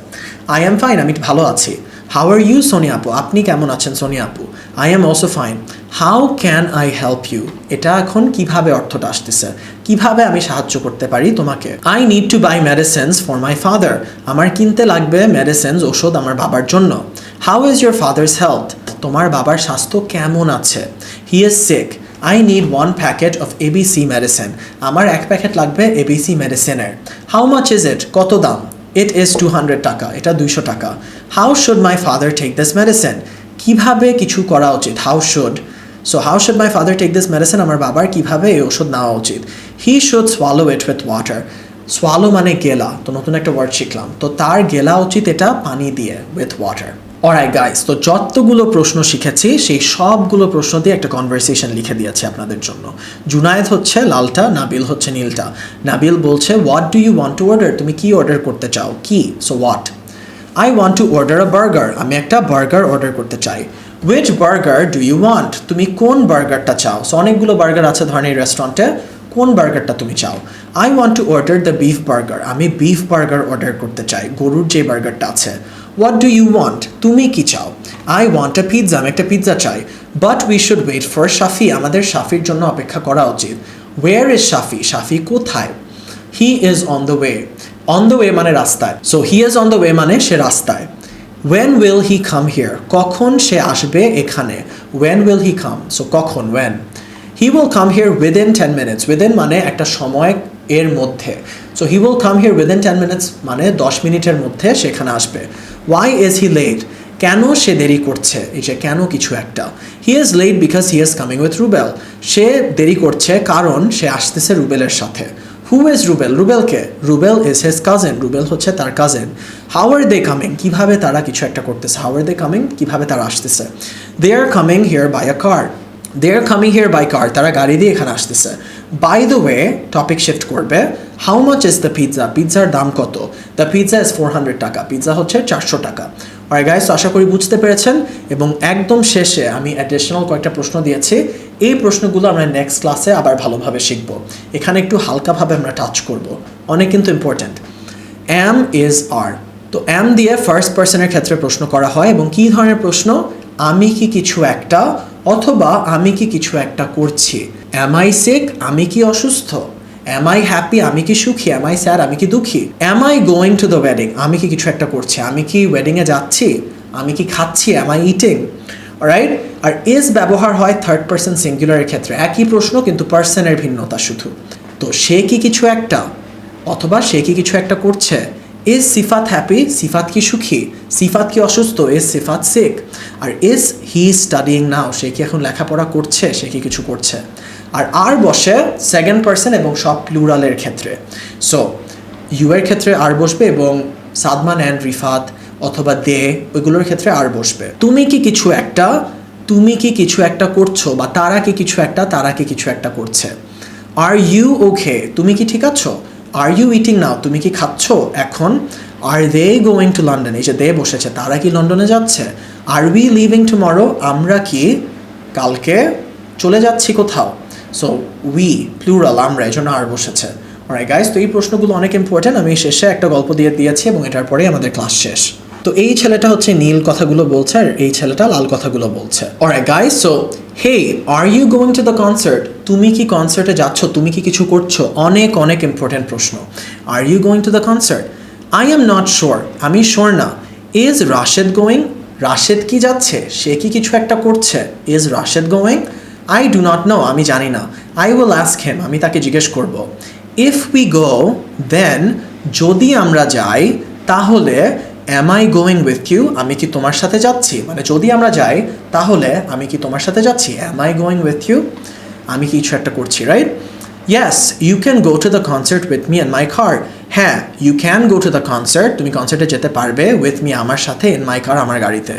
আই এম ফাইন, আমি ভালো আছি। হাউ আর ইউ সোনিয়া আপু, আপনি কেমন আছেন সোনিয়া আপু? I am also fine. How can I help you, এটা এখন কিভাবে অর্থটা আসতেছে, কিভাবে আমি সাহায্য করতে পারি তোমাকে। I need to buy medicines for my father, আমার কিনতে লাগবে মেডিসিনস, ওষুধ আমার বাবার জন্য। How is your father's health, তোমার বাবার স্বাস্থ্য কেমন আছে। He is sick. I need 1 packet of ABC medicine, আমার 1 প্যাকেট লাগবে এবিসি মেডিসিনের। হাউ মাচ ইজ ইট, কত দাম। ইট ইজ 200 টাকা, এটা 200 টাকা। How should my father take this medicine, কিভাবে কিছু করা উচিত। How should, so how should my father take this medicine, আমার বাবার কিভাবে এই ওষুধ নেওয়া উচিত। He should swallow it with water, swallow মানে গেলা, তো নতুন একটা ওয়ার্ড শিখলাম, তো তার গেলা উচিত এটা পানি দিয়ে, উইথ ওয়াটার। অলরাইট গাইস, তো যতগুলো প্রশ্ন শিখেছি সেই সবগুলো প্রশ্ন দিয়ে একটা কনভারসেশন লিখে দিয়েছি আপনাদের জন্য। জুনায়েদ হচ্ছে লালটা, নাবিল হচ্ছে নীলটা। নাবিল বলছে what do you want to order, তুমি কি অর্ডার করতে চাও, কি। So what. I want to order a burger, আমি একটা বার্গার অর্ডার করতে চাই। Which burger do you want, তুমি কোন বার্গারটা চাও। সো অনেকগুলো বার্গার আছে ধরেন এই রেস্টুরেন্টে, কোন বার্গারটা তুমি চাও। I want to order the beef burger, আমি বিফ বার্গার অর্ডার করতে চাই, গরুর যে বার্গারটা আছে। হোয়াট ডু ইউ ওয়ান্ট, তুমি কি চাও। আই ওয়ান্ট আ পিৎজা, আমি একটা পিৎজা চাই। But we should wait for Shafi, আমাদের শাফির জন্য অপেক্ষা করা উচিত। ওয়ের ইজ শাফি, শাফি কোথায়। He is on the way, on the way মানে রাস্তায়, so he is on the way মানে সে রাস্তায়। When will he come here, কখন সে আসবে এখানে। When will he come, so কখন, when. He will come here within 10 minutes, within মানে একটা সময় এর মধ্যে, so he will come here within 10 minutes মানে 10 মিনিটের মধ্যে সেখানে আসবে। ওয়াই ইজ হি লেট, কেন সে দেরি করছে, এই যে কেন কিছু একটা। He is late because he is coming with Rubel, সে দেরি করছে কারণ সে আসতেছে রুবেলের সাথে। হু ইজ রুবেল, রুবেলকে, Rubel is his cousin, Rubel হচ্ছে তার cousin. How are they coming, কিভাবে তারা কিছু একটা করতেছে, হাউ আর দে কামিং, কিভাবে তারা আসতেছে। They are coming here by a car, they are coming here by car, তারা গাড়ি দিয়ে এখানে আসতেছে। By the way, topic shift করবে। How much is the pizza, পিৎজার দাম কত। দ্য পিৎজা ইজ 400 টাকা, পিৎজা হচ্ছে 400 টাকা। আর গাইস, তো আশা করি বুঝতে পেরেছেন, এবং একদম শেষে আমি অ্যাডিশনাল কয়েকটা প্রশ্ন দিয়েছি, এই প্রশ্নগুলো আমরা নেক্সট ক্লাসে আবার ভালোভাবে শিখব। এখানে একটু হালকাভাবে আমরা টাচ করব, অনেক কিন্তু ইম্পর্ট্যান্ট। অ্যাম ইজ আর, তো অ্যাম দিয়ে ফার্স্ট পার্সনের ক্ষেত্রে প্রশ্ন করা হয়, এবং কী ধরনের প্রশ্ন, আমি কি কিছু একটা, অথবা আমি কি কিছু একটা করছি। অ্যাম আই সিক, আমি কি অসুস্থ। অ্যাম আই হ্যাপি, আমি কি সুখী। অ্যাম আই স্যাড, আমি কি দুঃখী। অ্যাম I going to the wedding, আমি কি কিছু একটা করছি, আমি কি ওয়েডিংয়ে যাচ্ছি, আমি কি খাচ্ছি। Am I eating, right. Are is ব্যবহার হয় থার্ড পার্সন সিঙ্গুলারের ক্ষেত্রে, একই প্রশ্ন কিন্তু পার্সনের ভিন্নতা শুধু। তো সে কি কিছু একটা, অথবা সে কি কিছু একটা করছে। ইজ সিফাত হ্যাপি, সিফাত কি সুখী। সিফাত কি অসুস্থ, ইজ সিফাত সিক। আর ইজ হি স্টাডিং নাও, সে কি এখন লেখাপড়া করছে, সে কি কিছু করছে। আর বসে সেকেন্ড পার্সন এবং সব প্লুরালের ক্ষেত্রে। সো ইউ এর ক্ষেত্রে আর বসবে, এবং সাদমান অ্যান্ড রিফাত অথবা দে, ওইগুলোর ক্ষেত্রে আর বসবে। তুমি কি কিছু একটা, তুমি কি কিছু একটা করছো, বা তারা কি কিছু একটা, তারা কি কিছু একটা করছে। আর ইউ ওকে, তুমি কি ঠিক আছো। আর ইউ ইটিং নাও, তুমি কি খাচ্ছ এখন। আর দে গোয়িং টু লন্ডন, এই যে দে বসেছে, তারা কি লন্ডনে যাচ্ছে। আর উই লিভিং টুমরো, আমরা কি কালকে চলে যাচ্ছি কোথাও। সো উই প্লুরাল, আমরা, এই জন্য আর বসেছে। অলরাইট গাইস, তো এই প্রশ্নগুলো অনেক ইম্পর্টেন্ট, আমি শেষে একটা গল্প দিয়ে দিয়েছি, এবং এটার পরেই আমাদের ক্লাস শেষ। তো এই ছেলেটা হচ্ছে নীল কথাগুলো বলছে, আর এই ছেলেটা লাল কথাগুলো বলছে। Alright guys, so hey are you going to the concert, তুমি কি কনসার্টে যাচ্ছ, তুমি কি কিছু করছো। অনেক অনেক ইম্পর্টেন্ট প্রশ্ন। Are you going to the concert. I am not sure, আমি শিওর না। ইজ রাশেদ গোয়িং, রাশেদ কি যাচ্ছে, সে কি কিছু একটা করছে। Is Rashed going. I do not know, আমি জানি না। আই উইল আস্ক হিম, আমি তাকে জিজ্ঞেস করব। ইফ উই গো দেন, যদি আমরা যাই তাহলে am I going with you, আমি কি তোমার সাথে যাচ্ছি। মানে যদি আমরা যাই তাহলে আমি কি তোমার সাথে যাচ্ছি। Am I going with you, আমি কি কিছু একটা করছি, right. Yes you can go to the concert with me and my car, হ্যাঁ, you can go to the concert, তুমি কনসার্টে যেতে পারবে উইথ মি, আমার সাথে, ইন মাই কার, আমার গাড়িতে।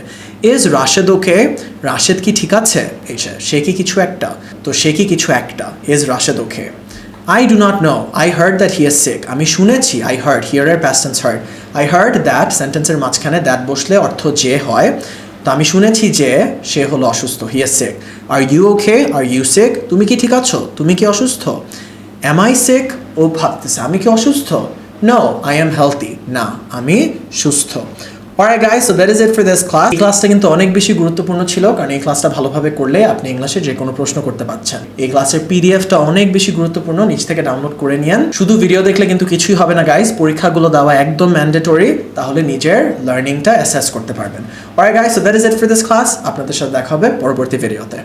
ইজ রাশেদ ওকে, রাশেদ কি ঠিক আছে? এই সে কি কিছু একটা, তো সে কি কিছু একটা, is Rashed okay. I do not know. I heard that he is sick. আমি শুনেছি, I heard, here এর past tense heard. I heard that সেন্টেন্সের মাঝখানে that বসলে অর্থ যে হয়, তো আমি শুনেছি যে সে হলো অসুস্থ, he is sick. Are you okay? Are you sick? তুমি কি ঠিক আছো? তুমি কি অসুস্থ? Am I sick? ও ভাবতেছে আমি কি অসুস্থ? No, I am healthy. না, আমি সুস্থ। Alright guys, so that is it for this class. এই ক্লাসটা কিন্তু অনেক বেশি গুরুত্বপূর্ণ ছিল, কারণ এই ক্লাসটা ভালোভাবে করলে আপনি ইংলিশে যে কোনো প্রশ্ন করতে পারছেন। এই ক্লাসের পিডিএফটা অনেক বেশি গুরুত্বপূর্ণ, নিচ থেকে ডাউনলোড করে নিন। শুধু ভিডিও দেখলে কিন্তু কিছুই হবে না গাইস, পরীক্ষাগুলো দেওয়া একদম ম্যান্ডেটরি, তাহলে নিজের লার্নিংটা অ্যাসেস করতে পারবেন। Alright guys, so that is it for this class. আপনাদের সাথে দেখা হবে পরবর্তী ভিডিওতে।